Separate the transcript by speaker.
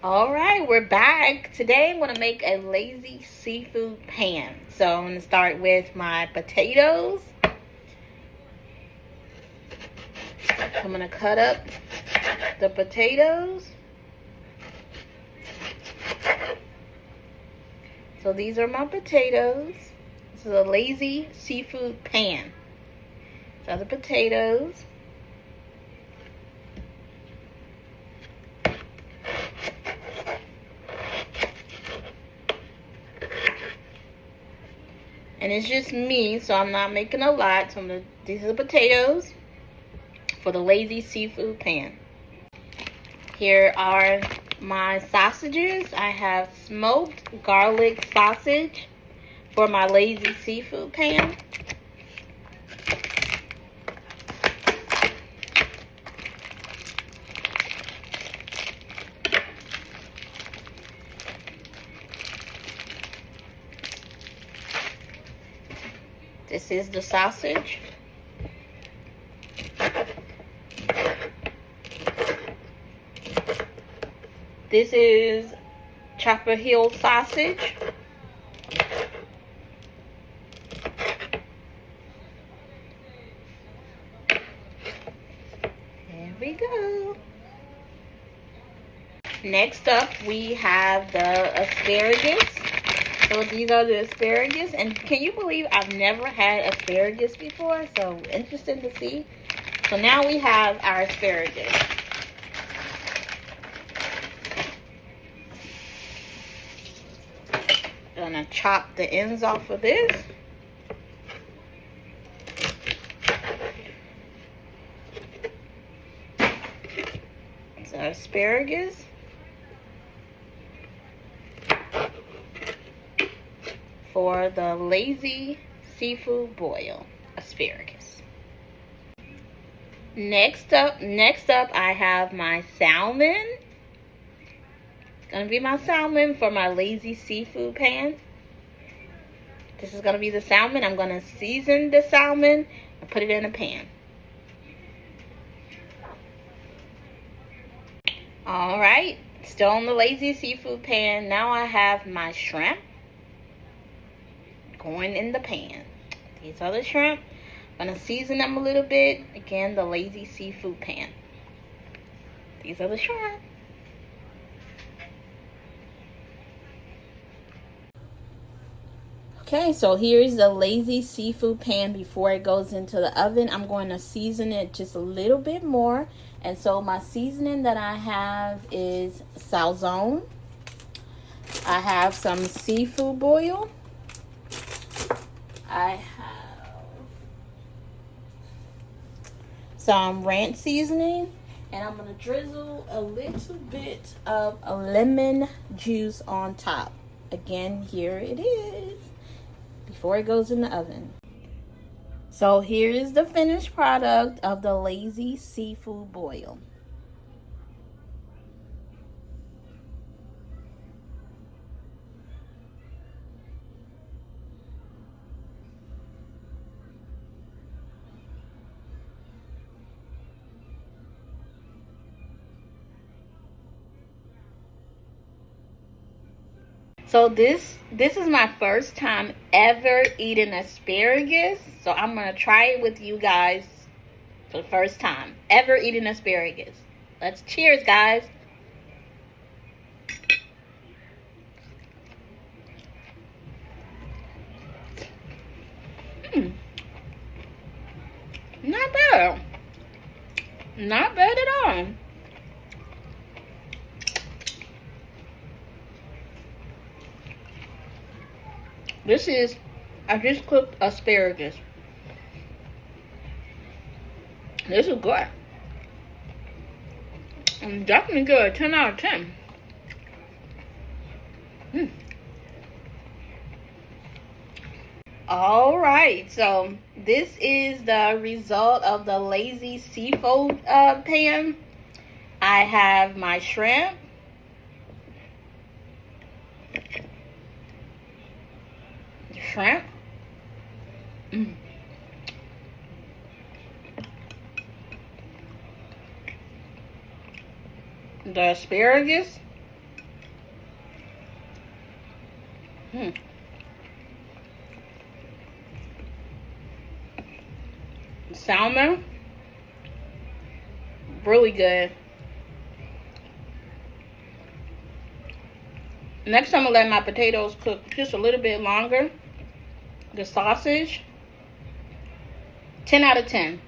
Speaker 1: All right, we're back. Today I'm going to make a lazy seafood pan. So I'm going to start with my potatoes. I'm going to cut up the potatoes. So these are my potatoes. This is a lazy seafood pan. So the potatoes. And it's just me, so I'm not making a lot. So these are the potatoes for the lazy seafood pan. Here are my sausages. I have smoked garlic sausage for my lazy seafood pan. This is the sausage. This is Chopper Hill sausage. There we go. Next up, we have the asparagus. So these are the asparagus, and can you believe I've never had asparagus before? So interesting to see. So now we have our asparagus. Gonna chop the ends off of this. So asparagus. For the lazy seafood boil asparagus. Next up I have my salmon. It's gonna be my salmon for my lazy seafood pan. This is gonna be the salmon. I'm gonna season the salmon and put it in a pan. All right, still on the lazy seafood pan. Now I have my shrimp going in the pan. These are the shrimp. I'm gonna season them a little bit. Again, the lazy seafood pan. These are the shrimp. Okay, so here's the lazy seafood pan before it goes into the oven. I'm going to season it just a little bit more. And so my seasoning that I have is Salmon. I have some seafood boil. I have some ranch seasoning, and I'm going to drizzle a little bit of a lemon juice on top. Again, here it is before it goes in the oven. So here is the finished product of the lazy seafood boil. So this is my first time ever eating asparagus. So I'm going to try it with you guys for the first time ever eating asparagus. Let's cheers, guys. Not bad. Not bad at all. This is, I just cooked asparagus. This is good. I'm definitely good. 10 out of 10. All right, so this is the result of the lazy seafood pan. I have my shrimp. The asparagus, Salmon, really good. Next, I'm gonna let my potatoes cook just a little bit longer. The sausage, 10 out of 10.